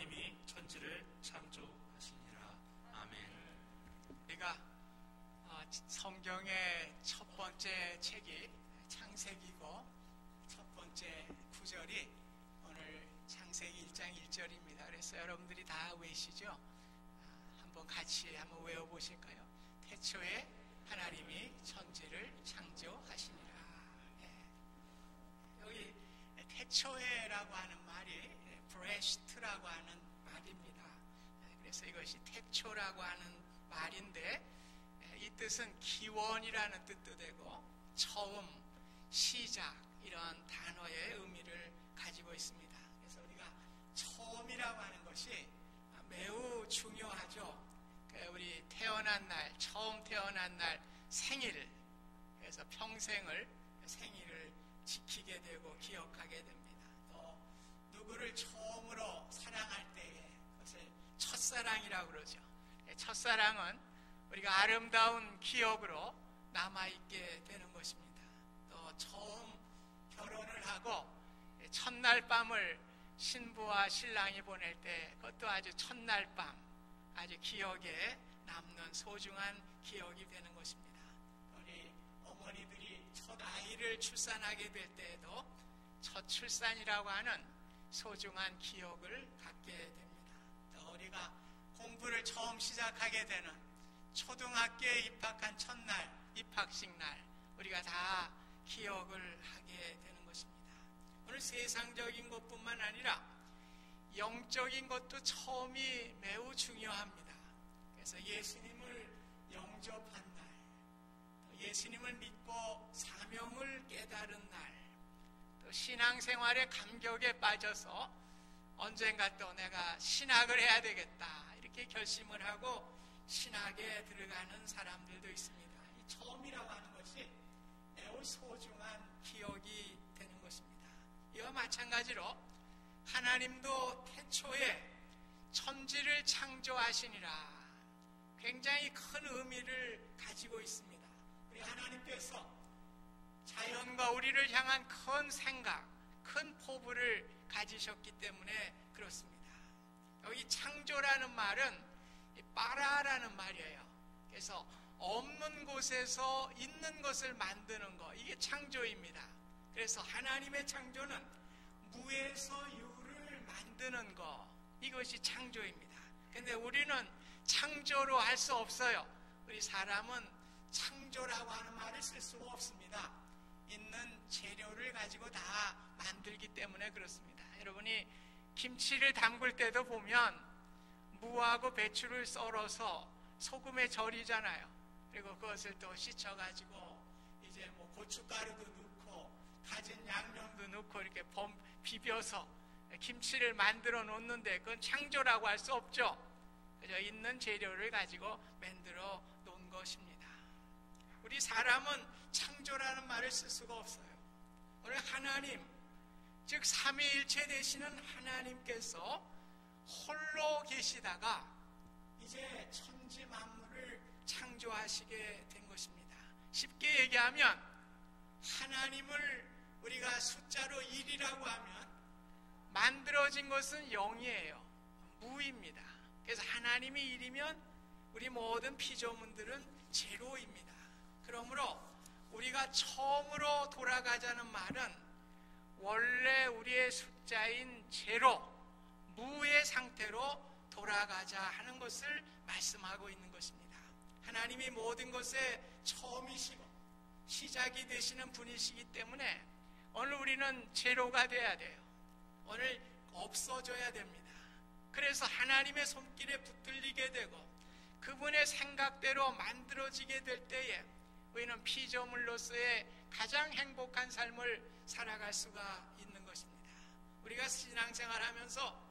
하나님이 천지를 창조하시니라. 아멘. 우리가 성경의 첫 번째 책이 창세기고 첫 번째 구절이 오늘 창세기 1장 1절입니다. 그래서 여러분들이 다 외시죠? 한번 같이 한번 외워보실까요? 태초에 하나님이 천지를 창조하시니라. 여기 태초에라고 하는 말이 브레시트라고 하는 말입니다. 그래서 이것이 태초라고 하는 말인데 이 뜻은 기원이라는 뜻도 되고 처음, 시작 이런 단어의 의미를 가지고 있습니다. 그래서 우리가 처음이라고 하는 것이 매우 중요하죠. 우리 태어난 날, 처음 태어난 날 생일, 그래서 평생을 생일을 지키게 되고 기억하게 됩니다. 또 누구를 처음으로 사랑할 때에 그것을 첫사랑이라고 그러죠. 첫사랑은 우리가 아름다운 기억으로 남아있게 되는 것입니다. 또 처음 결혼을 하고 첫날 밤을 신부와 신랑이 보낼 때 그것도 아주 첫날 밤 아주 기억에 남는 소중한 기억이 되는 것입니다. 우리 어머니들이 첫 아이를 출산하게 될 때에도 첫 출산이라고 하는 소중한 기억을 갖게 됩니다. 또 우리가 공부를 처음 시작하게 되는 초등학교에 입학한 첫날, 입학식 날 우리가 다 기억을 하게 되는 것입니다. 오늘 세상적인 것뿐만 아니라 영적인 것도 처음이 매우 중요합니다. 그래서 예수님을 영접한 날, 예수님을 믿고 사명을 깨달은 날, 또 신앙생활의 감격에 빠져서 언젠가 또 내가 신학을 해야 되겠다 이렇게 결심을 하고 신학에 들어가는 사람들도 있습니다. 이 처음이라고 하는 것이 매우 소중한 기억이 되는 것입니다. 이와 마찬가지로 하나님도 태초에 천지를 창조하시니라 굉장히 큰 의미를 가지고 있습니다. 우리 하나님께서 자연과 우리를 향한 큰 생각, 큰 포부를 가지셨기 때문에 그렇습니다. 여기 창조라는 말은 빠라라는 말이에요. 그래서 없는 곳에서 있는 것을 만드는 것, 이게 창조입니다. 그래서 하나님의 창조는 무에서 유를 만드는 것, 이것이 창조입니다. 근데 우리는 창조로 할 수 없어요. 우리 사람은 창조라고 하는 말을 쓸 수가 없습니다. 있는 재료를 가지고 다 만들기 때문에 그렇습니다. 여러분이 김치를 담글 때도 보면 무하고 배추를 썰어서 소금에 절이잖아요. 그리고 그것을 또 씻어가지고 이제 뭐 고춧가루도 넣고 다진 양념도 넣고 이렇게 비벼서 김치를 만들어 놓는데 그건 창조라고 할 수 없죠. 그저 있는 재료를 가지고 만들어 놓은 것입니다. 우리 사람은 창조라는 말을 쓸 수가 없어요. 오늘 하나님, 즉 삼위일체 되시는 하나님께서 홀로 계시다가 이제 천지 만물을 창조하시게 된 것입니다. 쉽게 얘기하면 하나님을 우리가 숫자로 1이라고 하면 만들어진 것은 0이에요. 무입니다. 그래서 하나님이 1이면 우리 모든 피조물들은 제로입니다. 그러므로 우리가 처음으로 돌아가자는 말은 원래 우리의 숫자인 제로, 무의 상태로 돌아가자 하는 것을 말씀하고 있는 것입니다. 하나님이 모든 것의 처음이시고 시작이 되시는 분이시기 때문에 오늘 우리는 제로가 돼야 돼요. 오늘 없어져야 됩니다. 그래서 하나님의 손길에 붙들리게 되고 그분의 생각대로 만들어지게 될 때에 우리는 피조물로서의 가장 행복한 삶을 살아갈 수가 있는 것입니다. 우리가 신앙생활하면서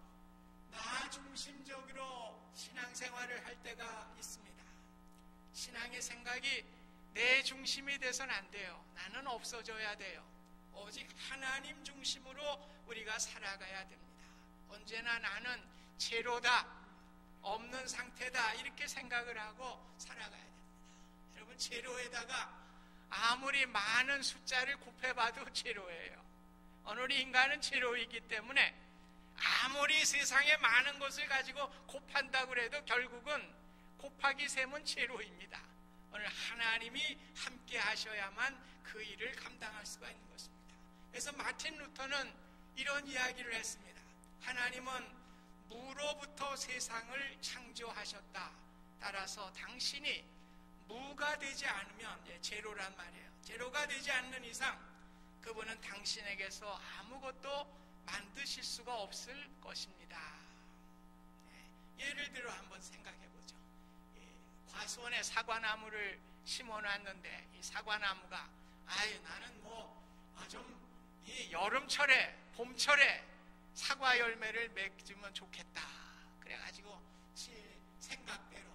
나 중심적으로 신앙생활을 할 때가 있습니다. 신앙의 생각이 내 중심이 돼서는 안 돼요. 나는 없어져야 돼요. 오직 하나님 중심으로 우리가 살아가야 됩니다. 언제나 나는 제로다, 없는 상태다 이렇게 생각을 하고 살아가야 됩니다. 여러분, 제로에다가 아무리 많은 숫자를 곱해봐도 제로예요. 오늘 인간은 제로이기 때문에 아무리 세상에 많은 것을 가지고 곱한다고 해도 결국은 곱하기 셈은 제로입니다. 오늘 하나님이 함께 하셔야만 그 일을 감당할 수가 있는 것입니다. 그래서 마틴 루터는 이런 이야기를 했습니다. 하나님은 무로부터 세상을 창조하셨다. 따라서 당신이 무가 되지 않으면, 제로란 말이에요. 제로가 되지 않는 이상 그분은 당신에게서 아무것도 만드실 수가 없을 것입니다. 예를 들어 한번 생각해 보죠. 과수원에 사과나무를 심어놨는데 이 사과나무가 나는 이 여름철에 봄철에 사과 열매를 맺으면 좋겠다. 그래가지고 생각대로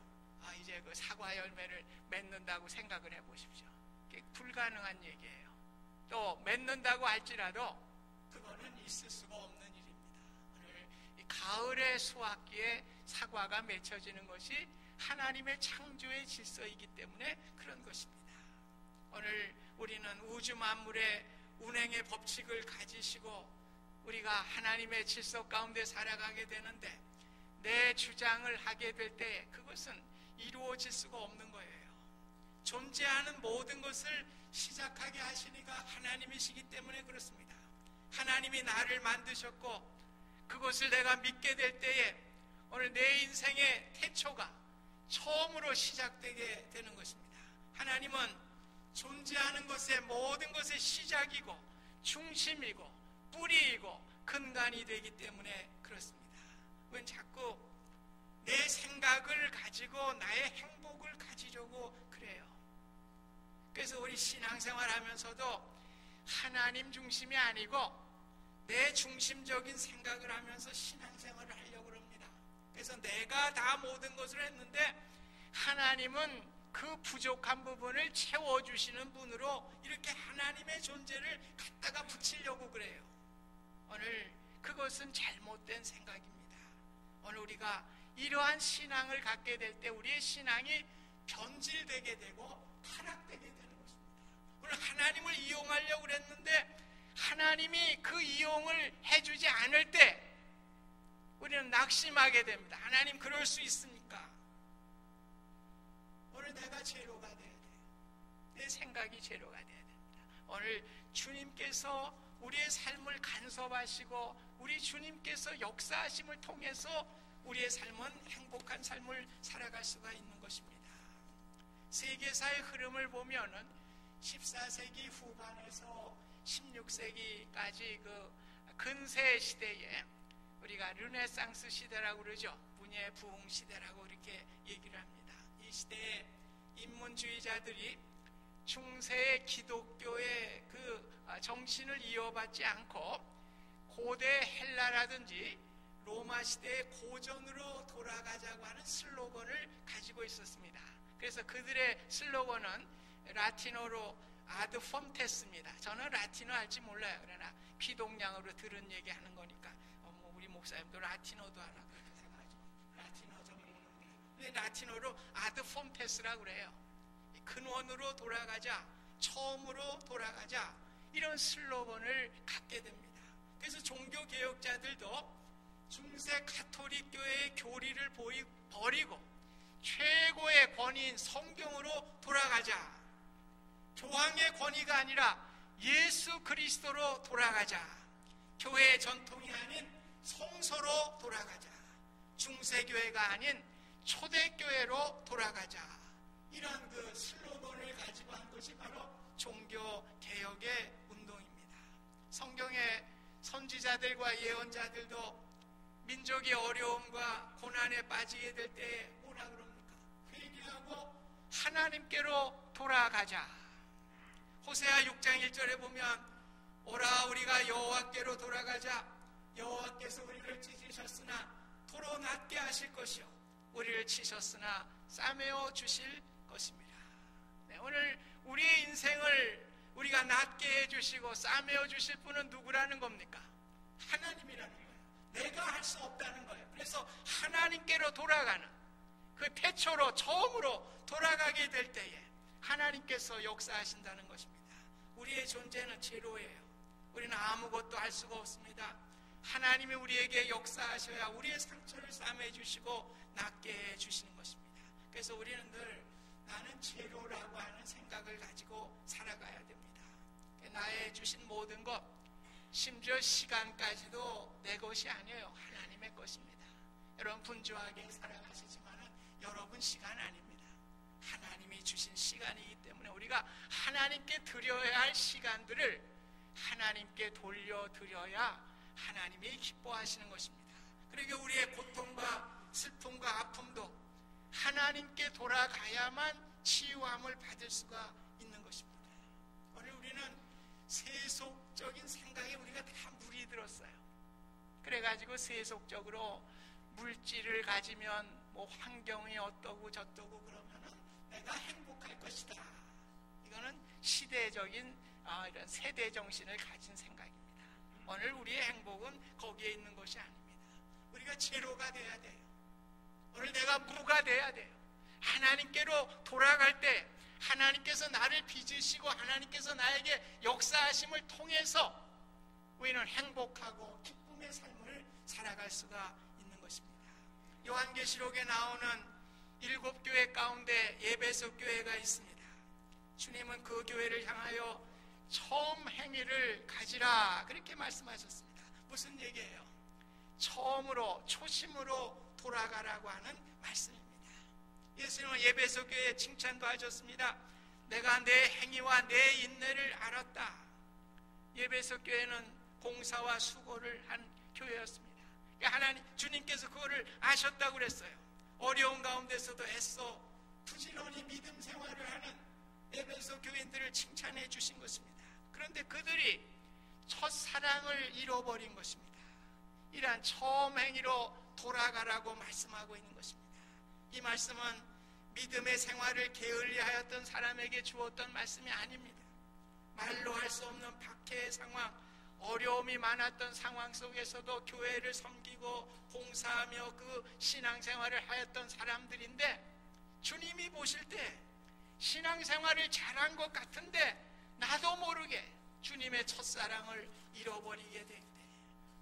이제 그 사과 열매를 맺는다고 생각을 해보십시오. 그게 불가능한 얘기예요. 또 맺는다고 할지라도 그거는 있을 수가 없는 일입니다. 오늘 이 가을의 수확기에 사과가 맺혀지는 것이 하나님의 창조의 질서이기 때문에 그런 것입니다. 오늘 우리는 우주 만물의 운행의 법칙을 가지시고 우리가 하나님의 질서 가운데 살아가게 되는데 내 주장을 하게 될 때 그것은 이루어질 수가 없는 거예요. 존재하는 모든 것을 시작하게 하시니까 하나님이시기 때문에 그렇습니다. 하나님이 나를 만드셨고 그것을 내가 믿게 될 때에 오늘 내 인생의 태초가 처음으로 시작되게 되는 것입니다. 하나님은 존재하는 것의 모든 것의 시작이고 중심이고 뿌리이고 근간이 되기 때문에 그렇습니다. 왜 자꾸 내 생각을 가지고 나의 행복을 가지려고 그래요. 그래서 우리 신앙생활 하면서도 하나님 중심이 아니고 내 중심적인 생각을 하면서 신앙생활을 하려고 합니다. 그래서 내가 다 모든 것을 했는데 하나님은 그 부족한 부분을 채워주시는 분으로 이렇게 하나님의 존재를 갖다가 붙이려고 그래요. 오늘 그것은 잘못된 생각입니다. 오늘 우리가 이러한 신앙을 갖게 될 때 우리의 신앙이 변질되게 되고 타락되게 되는 것입니다. 오늘 하나님을 이용하려고 그랬는데 하나님이 그 이용을 해주지 않을 때 우리는 낙심하게 됩니다. 하나님 그럴 수 있습니까? 오늘 내가 제로가 돼야 돼요. 내 생각이 제로가 돼야 됩니다. 오늘 주님께서 우리의 삶을 간섭하시고 우리 주님께서 역사하심을 통해서 우리의 삶은 행복한 삶을 살아갈 수가 있는 것입니다. 세계사의 흐름을 보면은 14세기 후반에서 16세기까지 그 근세 시대에 우리가 르네상스 시대라고 그러죠. 문예 부흥 시대라고 이렇게 얘기를 합니다. 이 시대에 인문주의자들이 중세의 기독교의 그 정신을 이어받지 않고 고대 헬라라든지 로마 시대의 고전으로 돌아가자고 하는 슬로건을 가지고 있었습니다. 그래서 그들의 슬로건은 라틴어로 아드 폼테스입니다. 저는 라틴어 할지 몰라요. 그러나 귀동량으로 들은 얘기 하는 거니까 우리 목사님도 라틴어도 하나 그렇게 생각하죠. 라틴어 전공은 근데 라틴어로 아드 폼테스라고 그래요. 근원으로 돌아가자, 처음으로 돌아가자, 이런 슬로건을 갖게 됩니다. 그래서 종교개혁자들도 중세 가톨릭 교회의 교리를 버리고 최고의 권위인 성경으로 돌아가자, 조항의 권위가 아니라 예수 그리스도로 돌아가자, 교회의 전통이 아닌 성서로 돌아가자, 중세교회가 아닌 초대교회로 돌아가자, 이런 그 슬로건을 가지고 한 것이 바로 종교개혁의 운동입니다. 성경의 선지자들과 예언자들도 민족이 어려움과 고난에 빠지게 될 때 뭐라 그럽니까? 회개하고 하나님께로 돌아가자. 호세아 6장 1절에 보면 오라 우리가 여호와께로 돌아가자. 여호와께서 우리를 찢으셨으나 도로 낫게 하실 것이요 우리를 치셨으나 싸매어 주실 것입니다. 네, 오늘 우리의 인생을 우리가 낫게 해주시고 싸매어 주실 분은 누구라는 겁니까? 하나님이라는 거예요. 내가 할 수 없다는 거예요. 그래서 하나님께로 돌아가는 그 태초로 처음으로 돌아가게 될 때에 하나님께서 역사하신다는 것입니다. 우리의 존재는 제로예요. 우리는 아무것도 할 수가 없습니다. 하나님이 우리에게 역사하셔야 우리의 상처를 싸매 주시고 낫게 해 주시는 것입니다. 그래서 우리는 늘 나는 죄로라고 하는 생각을 가지고 살아가야 됩니다. 나의 주신 모든 것, 심지어 시간까지도 내 것이 아니에요. 하나님의 것입니다. 여러분 분주하게 살아가시지만 여러분 시간 아닙니다. 하나님이 주신 시간이기 때문에 우리가 하나님께 드려야 할 시간들을 하나님께 돌려드려야 하나님이 기뻐하시는 것입니다. 그리고 우리의 고통과 슬픔과 아픔도 하나님께 돌아가야만 치유함을 받을 수가 있는 것입니다. 오늘 우리는 세속적인 생각에 우리가 다 물이 들었어요. 그래가지고 세속적으로 물질을 가지면 뭐 환경이 어떠고 저떠고 그러면은 내가 행복할 것이다. 이거는 시대적인 이런 세대 정신을 가진 생각입니다. 오늘 우리의 행복은 거기에 있는 것이 아닙니다. 우리가 제로가 돼야 돼요. 오늘 내가 무가 돼야 돼요. 하나님께로 돌아갈 때 하나님께서 나를 빚으시고 하나님께서 나에게 역사하심을 통해서 우리는 행복하고 기쁨의 삶을 살아갈 수가 있는 것입니다. 요한계시록에 나오는 7교회 가운데 에베소 교회가 있습니다. 주님은 그 교회를 향하여 처음 행위를 가지라 그렇게 말씀하셨습니다. 무슨 얘기예요? 처음으로 초심으로 돌아가라고 하는 말씀입니다. 예수님은 에베소 교회에 칭찬도 하셨습니다. 내가 내 행위와 내 인내를 알았다. 에베소 교회는 봉사와 수고를 한 교회였습니다. 하나님 주님께서 그거를 아셨다고 그랬어요. 어려운 가운데서도 애써 부지런히 믿음 생활을 하는 에베소 교인들을 칭찬해 주신 것입니다. 그런데 그들이 첫사랑을 잃어버린 것입니다. 이러한 처음 행위로 돌아가라고 말씀하고 있는 것입니다. 이 말씀은 믿음의 생활을 게을리하였던 사람에게 주었던 말씀이 아닙니다. 말로 할 수 없는 박해의 상황, 어려움이 많았던 상황 속에서도 교회를 섬기고 봉사하며 그 신앙생활을 하였던 사람들인데 주님이 보실 때 신앙생활을 잘한 것 같은데 나도 모르게 주님의 첫사랑을 잃어버리게 될 때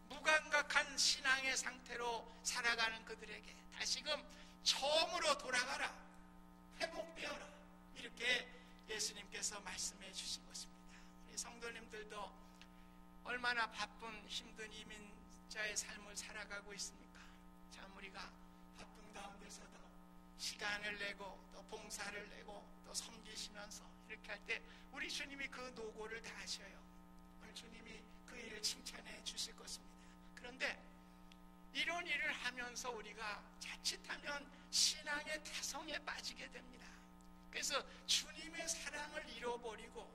무감각한 신앙의 상태로 살아가는 그들에게 다시금 처음으로 돌아가라, 회복되어라 이렇게 예수님께서 말씀해 주신 것입니다. 우리 성도님들도 얼마나 바쁜 힘든 이민자의 삶을 살아가고 있습니까? 참 우리가 바쁜 가운데서도 시간을 내고 또 봉사를 내고 또 섬기시면서 이렇게 할 때 우리 주님이 그 노고를 다 하셔요. 오늘 주님이 그 일을 칭찬해 주실 것입니다. 그런데 이런 일을 하면서 우리가 자칫하면 신앙의 타성에 빠지게 됩니다. 그래서 주님의 사랑을 잃어버리고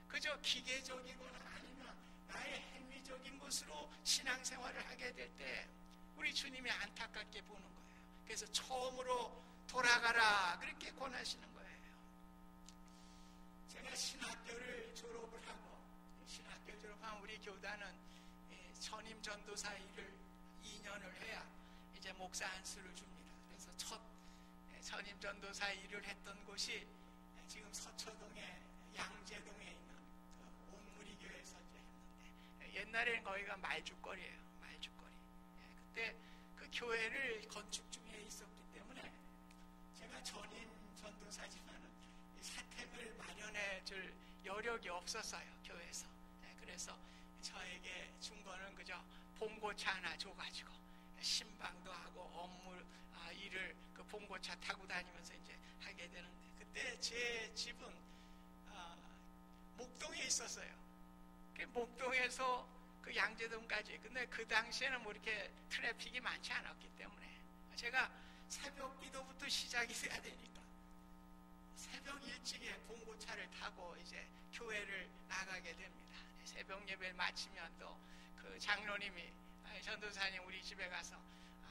그저 기계적이거나 아니면 나의 행위적인 것으로 신앙생활을 하게 될 때 우리 주님이 안타깝게 보는 거예요. 그래서 처음으로 돌아가라 그렇게 권하시는 거예요. 제가 신학교를 졸업을 하고 신학교 졸업한 우리 교단은 전임 전도사 일을 2년을 해야 이제 목사 안수를 줍니다. 그래서 첫 전임 전도사 일을 했던 곳이 지금 서초동에 양재동에 있는 그 온무리 교회에서 이제 했는데 옛날에는 거기가 말죽거리예요. 말죽거리. 그때 그 교회를 건축 중에 있었기 때문에 제가 전임 전도사지만은 사택을 마련해 줄 여력이 없었어요. 교회에서. 그래서 저에게 준 거는 그저 봉고차 하나 줘가지고 신방도 하고 업무 일을 그 봉고차 타고 다니면서 이제 하게 되는데 그때 제 집은 목동에 있었어요. 그 목동에서 그 양재동까지. 근데 그 당시에는 뭐 이렇게 트래픽이 많지 않았기 때문에 제가 새벽 기도부터 시작이 돼야 되니까 새벽 일찍에 봉고차를 타고 이제 교회를 나가게 됩니다. 새벽 예배를 마치면 또 그 장로님이 전도사님 우리 집에 가서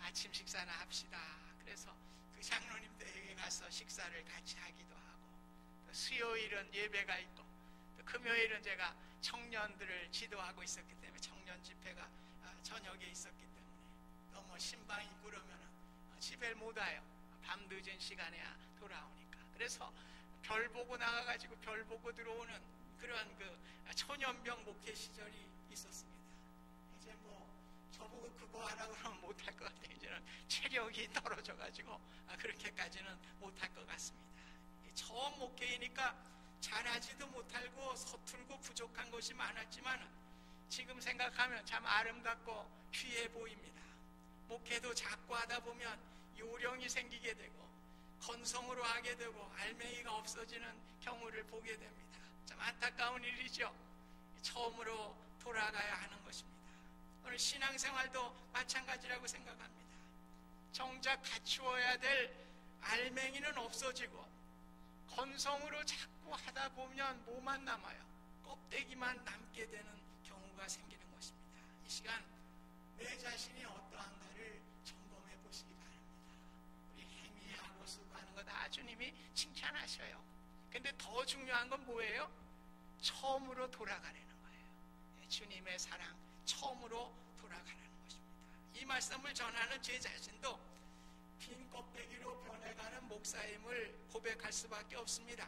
아침 식사나 합시다. 그래서 그 장로님들에게 가서 식사를 같이 하기도 하고 또 수요일은 예배가 있고 또 금요일은 제가 청년들을 지도하고 있었기 때문에 청년 집회가 저녁에 있었기 때문에 또 뭐 신방 있고 그러면은 집에 못 와요. 밤 늦은 시간에야 돌아오니까. 그래서 별 보고 나가가지고 별 보고 들어오는 그런 그 초년병 목회 시절이 있었습니다. 이제 뭐 그거 하라 그러면 못할 것 같아요. 이제는 체력이 떨어져가지고 그렇게까지는 못할 것 같습니다. 처음 목회이니까 잘하지도 못하고 서툴고 부족한 것이 많았지만 지금 생각하면 참 아름답고 귀해 보입니다. 목회도 자꾸 하다 보면 요령이 생기게 되고 건성으로 하게 되고 알맹이가 없어지는 경우를 보게 됩니다. 참 안타까운 일이죠. 처음으로 돌아가야 하는 것입니다. 오늘 신앙생활도 마찬가지라고 생각합니다. 정작 갖추어야 될 알맹이는 없어지고 건성으로 자꾸 하다 보면 뭐만 남아요? 껍데기만 남게 되는 경우가 생기는 것입니다. 이 시간 내 자신이 어떠한가를 점검해 보시기 바랍니다. 우리 행위하고 수고하는 거 다 주님이 칭찬하셔요. 근데 더 중요한 건 뭐예요? 처음으로 돌아가라는 거예요. 주님의 사랑, 처음으로 돌아가라는 것입니다. 이 말씀을 전하는 제 자신도 빈 껍데기로 변해가는 목사임을 고백할 수밖에 없습니다.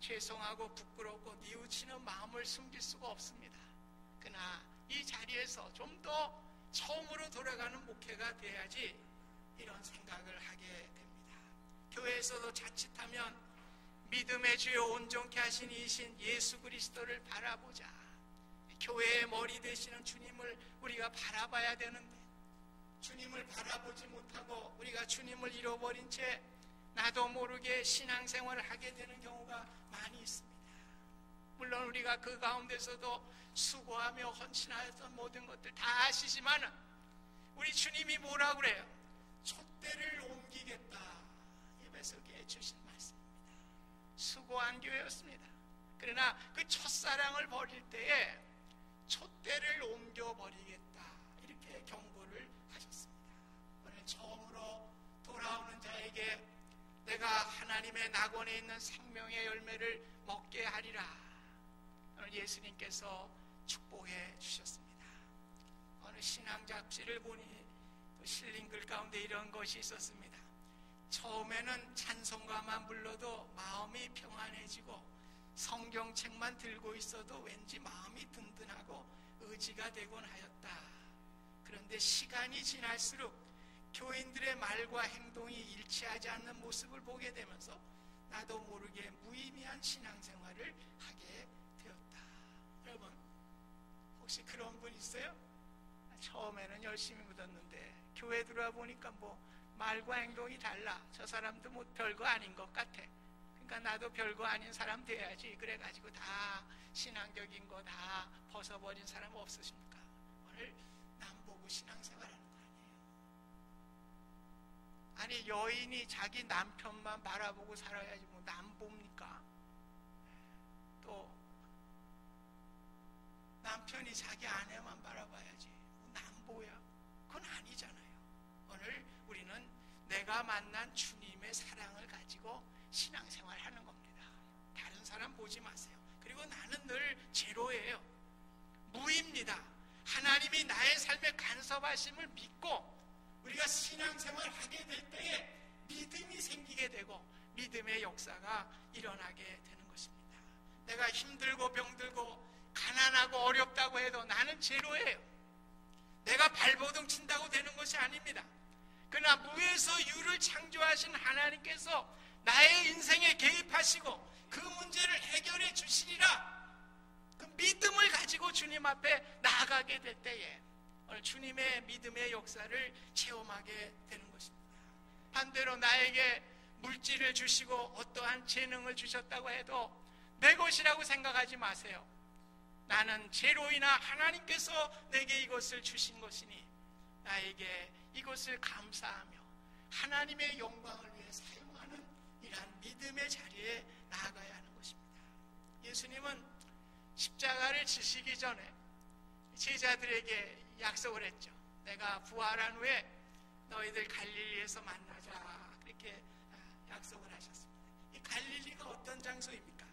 죄송하고 부끄럽고 뉘우치는 마음을 숨길 수가 없습니다. 그러나 이 자리에서 좀 더 처음으로 돌아가는 목회가 돼야지 이런 생각을 하게 됩니다. 교회에서도 자칫하면 믿음의 주요 온전케 하신 이신 예수 그리스도를 바라보자. 교회의 머리 되시는 주님을 우리가 바라봐야 되는데 주님을 바라보지 못하고 우리가 주님을 잃어버린 채 나도 모르게 신앙생활을 하게 되는 경우가 많이 있습니다. 물론 우리가 그 가운데서도 수고하며 헌신하였던 모든 것들 다 아시지만 우리 주님이 뭐라고 그래요? 촛대를 옮기겠다. 에베소서에 주신 말씀입니다. 수고한 교회였습니다. 그러나 그 첫사랑을 버릴 때에 촛대를 옮겨버리겠다. 이렇게 경고를 하셨습니다. 오늘 처음으로 돌아오는 자에게 내가 하나님의 낙원에 있는 생명의 열매를 먹게 하리라. 오늘 예수님께서 축복해 주셨습니다. 어느 신앙 잡지를 보니 또 실린 글 가운데 이런 것이 있었습니다. 처음에는 찬송가만 불러도 마음이 평안해지고 성경책만 들고 있어도 왠지 마음이 든든하고 의지가 되곤 하였다. 그런데 시간이 지날수록 교인들의 말과 행동이 일치하지 않는 모습을 보게 되면서 나도 모르게 무의미한 신앙생활을 하게 되었다. 여러분 혹시 그런 분 있어요? 처음에는 열심히 믿었는데 교회 들어와 보니까 뭐 말과 행동이 달라. 저 사람도 뭐 별거 아닌 것 같아. 그러니까 나도 별거 아닌 사람 돼야지. 그래가지고 다 신앙적인 거 다 벗어버린 사람 없으십니까? 오늘 남 보고 신앙생활하는 거 아니에요? 아니 여인이 자기 남편만 바라보고 살아야지 뭐 남 봅니까? 또 남편이 자기 아내만 바라봐야지 남 보야? 그건 아니잖아요. 오늘 우리는 내가 만난 주님의 사랑을 가지고 신앙생활 하는 겁니다. 다른 사람 보지 마세요. 그리고 나는 늘 제로예요. 무입니다. 하나님이 나의 삶에 간섭하심을 믿고 우리가 신앙생활 하게 될 때에 믿음이 생기게 되고 믿음의 역사가 일어나게 되는 것입니다. 내가 힘들고 병들고 가난하고 어렵다고 해도 나는 제로예요. 내가 발버둥 친다고 되는 것이 아닙니다. 그러나 무에서 유를 창조하신 하나님께서 나의 인생에 개입하시고 그 문제를 해결해 주시리라. 그 믿음을 가지고 주님 앞에 나아가게 될 때에 오늘 주님의 믿음의 역사를 체험하게 되는 것입니다. 반대로 나에게 물질을 주시고 어떠한 재능을 주셨다고 해도 내 것이라고 생각하지 마세요. 나는 제로이나 하나님께서 내게 이것을 주신 것이니 나에게 이것을 감사하며 하나님의 영광을 위해 사용하는 이러한 믿음의 자리에 나아가야 하는 것입니다. 예수님은 십자가를 지시기 전에 제자들에게 약속을 했죠. 내가 부활한 후에 너희들 갈릴리에서 만나자. 그렇게 약속을 하셨습니다. 이 갈릴리가 어떤 장소입니까?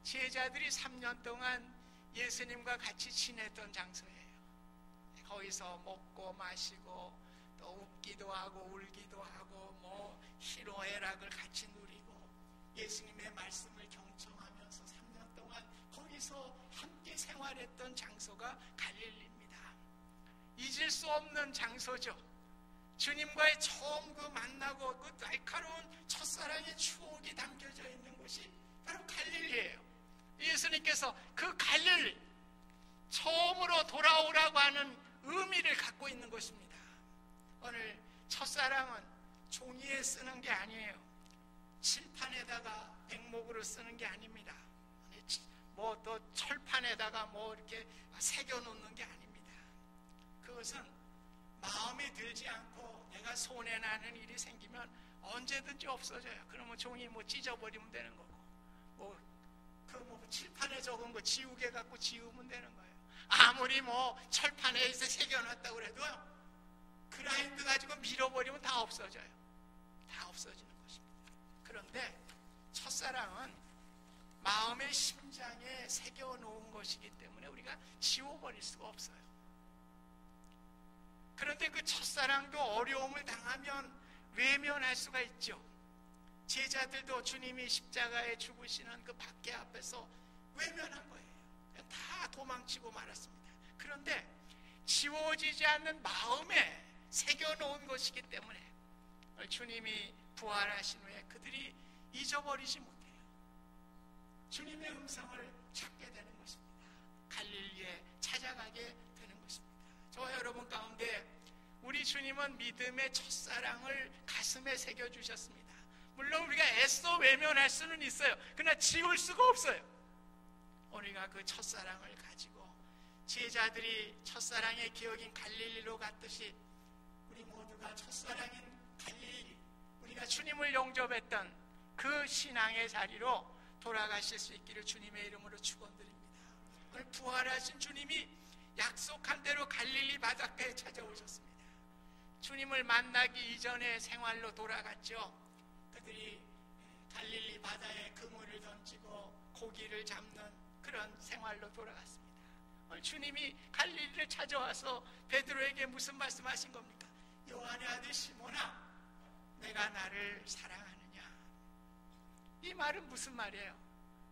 제자들이 3년 동안 예수님과 같이 지냈던 장소예요. 거기서 먹고 마시고 또 웃기도 하고 울기도 하고 뭐 희노애락을 같이 누리고 예수님의 말씀을 경청하면서 3년 동안 거기서 함께 생활했던 장소가 갈릴리입니다. 잊을 수 없는 장소죠. 주님과의 처음 그 만나고 그 날카로운 첫사랑의 추억이 담겨져 있는 곳이 바로 갈릴리예요. 예수님께서 그 갈릴리, 처음으로 돌아오라고 하는 의미를 갖고 있는 것입니다. 오늘 첫사랑은 종이에 쓰는 게 아니에요. 칠판에다가 백목으로 쓰는 게 아닙니다. 뭐 또 철판에다가 뭐 이렇게 새겨 놓는 게 아닙니다. 그것은 마음에 들지 않고 내가 손해나는 일이 생기면 언제든지 없어져요. 그러면 종이 뭐 찢어버리면 되는 거고, 뭐 칠판에 적은 거 지우개 갖고 지우면 되는 거예요. 아무리 뭐 철판에 새겨놨다고 그래도 그라인드 가지고 밀어버리면 다 없어져요. 다 없어지는 것입니다. 그런데 첫사랑은 마음의 심장에 새겨놓은 것이기 때문에 우리가 지워버릴 수가 없어요. 그런데 그 첫사랑도 어려움을 당하면 외면할 수가 있죠. 제자들도 주님이 십자가에 죽으시는 그 박해 앞에서 외면한 거예요. 다 도망치고 말았습니다. 그런데 지워지지 않는 마음에 새겨놓은 것이기 때문에 주님이 부활하신 후에 그들이 잊어버리지 못해요. 주님의 음성을 찾게 되는 것입니다. 갈릴리에 찾아가게 되는 것입니다. 저와 여러분 가운데 우리 주님은 믿음의 첫사랑을 가슴에 새겨주셨습니다. 물론 우리가 애써 외면할 수는 있어요. 그러나 지울 수가 없어요. 우리가 그 첫사랑을 가지고 제자들이 첫사랑의 기억인 갈릴리로 갔듯이 우리 모두가 첫사랑인 갈릴리, 우리가 주님을 영접했던 그 신앙의 자리로 돌아가실 수 있기를 주님의 이름으로 축원드립니다. 오늘 부활하신 주님이 약속한 대로 갈릴리 바닷가에 찾아오셨습니다. 주님을 만나기 이전의 생활로 돌아갔죠. 그들이 갈릴리 바다에 그물을 던지고 고기를 잡는 그런 생활로 돌아갔습니다. 오늘 주님이 갈릴리를 찾아와서 베드로에게 무슨 말씀하신 겁니까? 요한의 아들 시몬아, 내가 나를 사랑하느냐? 이 말은 무슨 말이에요?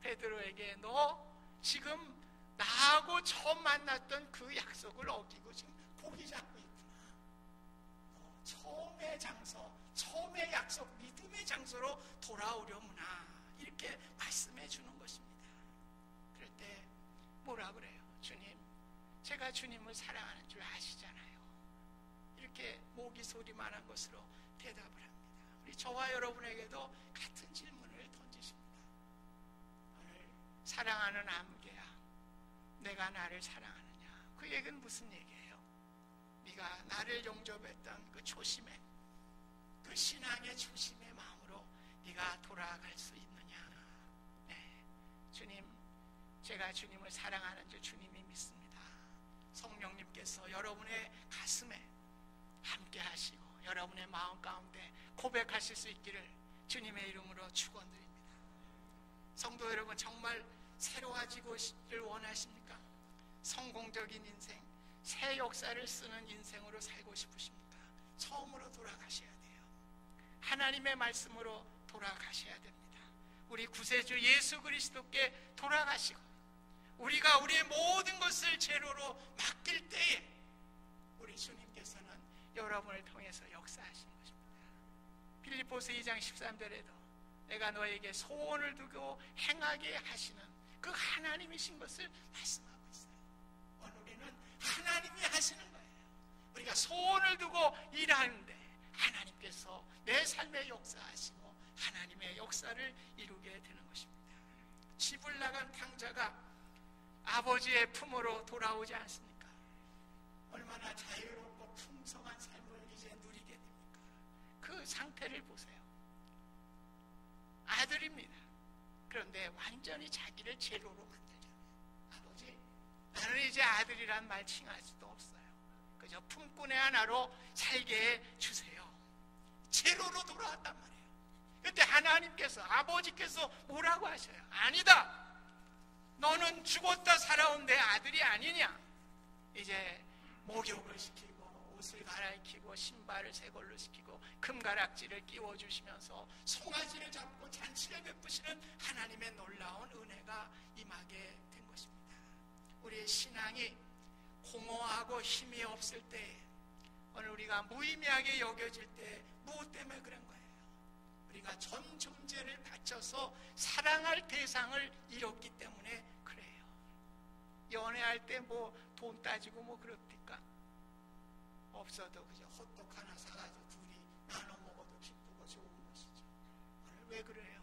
베드로에게 너 지금 나하고 처음 만났던 그 약속을 어기고 지금 고기 잡고 있구나. 처음의 장소, 처음의 약속, 믿음의 장소로 돌아오려무나, 이렇게 말씀해 주는 것입니다. 그럴 때 뭐라 그래요? 주님, 제가 주님을 사랑하는 줄 아시잖아요. 이렇게 모기 소리만한 것으로 대답을 합니다. 우리 저와 여러분에게도 같은 질문을 던지십니다. 오늘 사랑하는 아무개야, 내가 나를 사랑하느냐? 그 얘기는 무슨 얘기예요? 네가 나를 영접했던 그 초심에, 그 신앙의 초심의 마음으로 네가 돌아갈 수 있느냐? 네, 주님, 제가 주님을 사랑하는 줄 주님이 믿습니다. 성령님께서 여러분의 가슴에 함께 하시고 여러분의 마음 가운데 고백하실 수 있기를 주님의 이름으로 축원드립니다. 성도 여러분, 정말 새로워지기를 원하십니까? 성공적인 인생, 새 역사를 쓰는 인생으로 살고 싶으십니까? 처음으로 돌아가셔야 돼요. 하나님의 말씀으로 돌아가셔야 됩니다. 우리 구세주 예수 그리스도께 돌아가시고 우리가 우리의 모든 것을 제로로 맡길 때에 우리 주님께서는 여러분을 통해서 역사하시는 것입니다. 빌립보서 2장 13절에도 내가 너에게 소원을 두고 행하게 하시는 그 하나님이신 것을 말씀하고 있어요. 오늘 우리는 하나님이 하시는 거예요. 우리가 소원을 두고 일하는데 하나님께서 내 삶에 역사하시고 하나님의 역사를 이루게 되는 것입니다. 집을 나간 탕자가 아버지의 품으로 돌아오지 않습니까? 얼마나 자유롭고 풍성한 삶을 이제 누리게 됩니까? 그 상태를 보세요. 아들입니다. 그런데 완전히 자기를 제로로 만들잖아요. 아버지, 나는 이제 아들이란 말 칭할 수도 없어요. 그저 품꾼의 하나로 살게 해주세요. 제로로 돌아왔단 말이에요. 그때 하나님께서, 아버지께서 뭐라고 하셔요? 아니다, 너는 죽었다 살아온 내 아들이 아니냐. 이제 목욕을 시키고 옷을 갈아입히고 신발을 새 걸로 시키고 금가락지를 끼워주시면서 송아지를 잡고 잔치를 베푸시는 하나님의 놀라운 은혜가 임하게 된 것입니다. 우리의 신앙이 공허하고 힘이 없을 때, 오늘 우리가 무의미하게 여겨질 때 무엇 때문에 그런 거예요? 우리가 전 존재를 바쳐서 사랑할 대상을 잃었기 때문에 그래요. 연애할 때 뭐 돈 따지고 뭐 그렇니까 없어도 그저 호떡 하나 사가지고 둘이 나눠 먹어도 기쁘고 좋은 것이죠. 오늘 왜 그래요?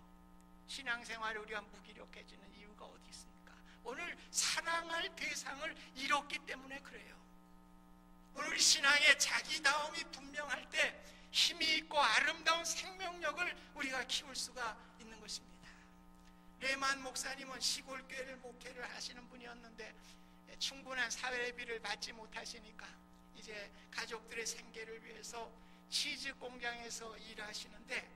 신앙생활에 우리가 무기력해지는 이유가 어디 있습니까? 오늘 사랑할 대상을 잃었기 때문에 그래요. 오늘 신앙의 자기다움이 분명할 때 힘이 있고 아름다운 생명력을 우리가 키울 수가 있는 것입니다. 레만 목사님은 시골교회를 목회를 하시는 분이었는데 충분한 사회비를 받지 못하시니까 이제 가족들의 생계를 위해서 치즈 공장에서 일하시는데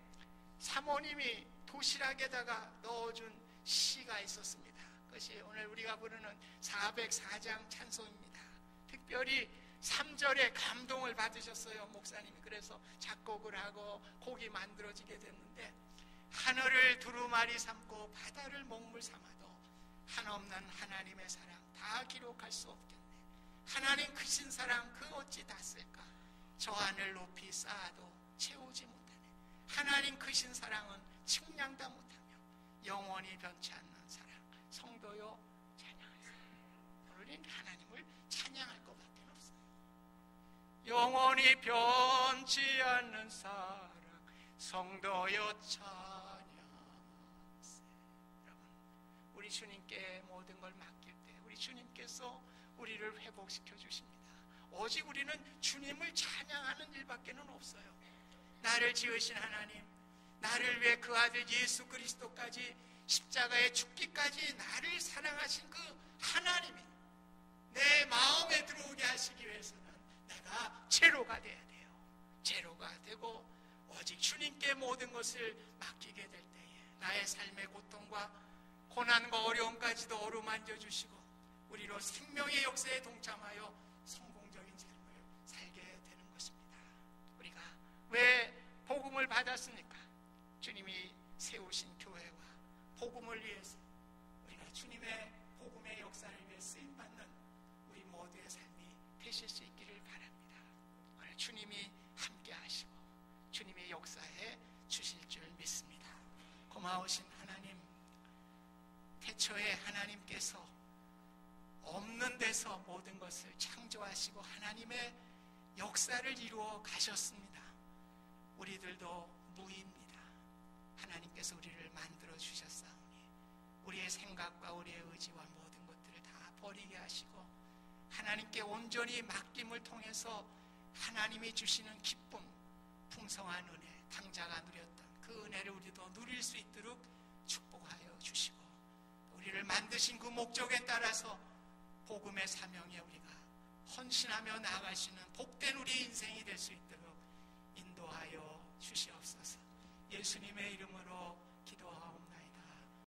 사모님이 도시락에다가 넣어준 시가 있었습니다. 그것이 오늘 우리가 부르는 404장 찬송입니다. 특별히 3절에 감동을 받으셨어요, 목사님이. 그래서 작곡을 하고 곡이 만들어지게 됐는데, 하늘을 두루마리 삼고 바다를 먹물 삼아도 한없는 하나님의 사랑 다 기록할 수 없겠네. 하나님 크신 사랑 그 어찌 다 쓸까? 저 하늘 높이 쌓아도 채우지 못하네. 하나님 크신 사랑은 측량다 못하며 영원히 변치 않는 사랑. 성도요 찬양하세요. 우리는 하나님을 찬양할 것밖에 없어요. 영원히 변치 않는 사랑, 성도여 찬양하세요. 여러분, 우리 주님께 모든 걸 맡길 때 우리 주님께서 우리를 회복시켜 주십니다. 오직 우리는 주님을 찬양하는 일밖에는 없어요. 나를 지으신 하나님, 나를 위해 그 아들 예수 그리스도까지 십자가에 죽기까지 나를 사랑하신 그 하나님이 내 마음에 들어오게 하시기 위해서는 내가 제로가 돼야 돼요. 제로가 되고 오직 주님께 모든 것을 맡기게 될 때에 나의 삶의 고통과 고난과 어려움까지도 어루만져 주시고 우리로 생명의 역사에 동참하여 성공적인 삶을 살게 되는 것입니다. 우리가 왜 복음을 받았습니까? 주님이 세우신 교회와 복음을 위해서 우리가 주님의 복음의 역사를 위해 쓰임받는 우리 모두의 삶이 되실 수 있기를 바랍니다. 오늘 주님이 함께 하시고 주님의 역사에 주실 줄 믿습니다. 고마우신 하나님, 태초에 하나님께서 없는 데서 모든 것을 창조하시고 하나님의 역사를 이루어 가셨습니다. 우리들도 무의입니다. 하나님께서 우리를 만들어 주셨사오니 우리의 생각과 우리의 의지와 모든 것들을 다 버리게 하시고 하나님께 온전히 맡김을 통해서 하나님이 주시는 기쁨, 풍성한 은혜, 당자가 누렸던 그 은혜를 우리도 누릴 수 있도록 축복하여 주시고 우리를 만드신 그 목적에 따라서 복음의 사명에 우리가 헌신하며 나아갈 수 있는 복된 우리 인생이 될 수 있도록 인도하여 주시옵소서. 예수님의 이름으로